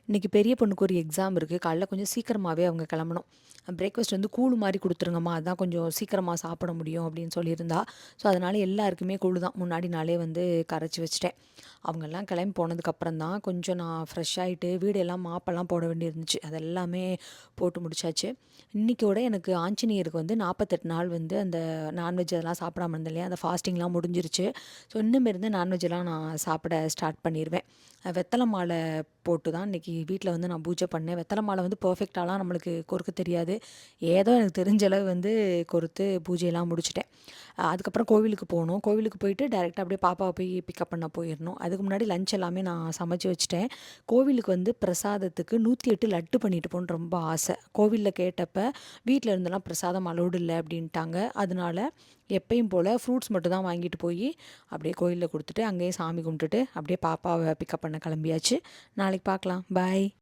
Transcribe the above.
இன்றைக்கி பெரிய பொண்ணுக்கு ஒரு எக்ஸாம் இருக்குது. காலைல கொஞ்சம் சீக்கிரமாகவே அவங்க கிளம்பணும். பிரேக்ஃபாஸ்ட் வந்து கூழு மாதிரி கொடுத்துருங்கம்மா, அதான் கொஞ்சம் சீக்கிரமாக சாப்பிட முடியும் அப்படின்னு சொல்லியிருந்தா. ஸோ அதனால் எல்லாருக்குமே கூழு தான் முன்னாடி நாளே வந்து கரைச்சி வச்சுட்டேன். அவங்கெல்லாம் கிளம்பி போனதுக்கப்புறம் தான் கொஞ்சம் நான் ஃப்ரெஷ் ஆகிட்டு வீடெல்லாம் மாப்பெல்லாம் போட வேண்டியிருந்துச்சு. அதெல்லாமே போட்டு முடிச்சாச்சு. இன்றைக்கோட எனக்கு ஆஞ்சநேயருக்கு வந்து 48 நாள் வந்து அந்த நான்வெஜ் அதெல்லாம் சாப்பிடாம இருந்தேன் இல்லையா, அந்த ஃபாஸ்டிங்லாம் முடிஞ்சிருச்சு. ஸோ இன்னும் நான்வெஜ்ஜெல்லாம் நான் சாப்பிட ஸ்டார்ட் பண்ணிடுவேன். வெத்தலை மாலை போட்டு தான் இன்றைக்கி வீட்டில் வந்து நான் பூஜை பண்ணேன். வெத்தலை மாலை வந்து பர்ஃபெக்டாலாம் நம்மளுக்கு கொறுக்க தெரியாது. ஏதோ எனக்கு தெரிஞ்ச அளவு வந்து கொறுத்து பூஜையெல்லாம் முடிச்சுட்டேன். அதுக்கப்புறம் கோவிலுக்கு போகணும். கோவிலுக்கு போயிட்டு டைரெக்டாக அப்படியே பாப்பாவை போய் பிக்கப் பண்ண போயிடணும். அதுக்கு முன்னாடி லஞ்ச் எல்லாமே நான் சமைச்சு வச்சுட்டேன். கோவிலுக்கு வந்து பிரசாதத்துக்கு 108 லட்டு பண்ணிட்டு போகணுன்னு ரொம்ப ஆசை. கோவிலில் கேட்டப்ப வீட்டில் இருந்தெல்லாம் பிரசாதம் அலோடு இல்லை அப்படின்ட்டாங்க. அதனால எப்பயும் போல் ஃப்ரூட்ஸ் மட்டும் தான் வாங்கிட்டு போய் அப்படியே கோயிலில் கொடுத்துட்டு அங்கேயே சாமி கும்பிட்டுட்டு அப்படியே பாப்பாவை பிக்கப் பண்ண கிளம்பியாச்சு. நாளைக்கு பார்க்கலாம். பாய்.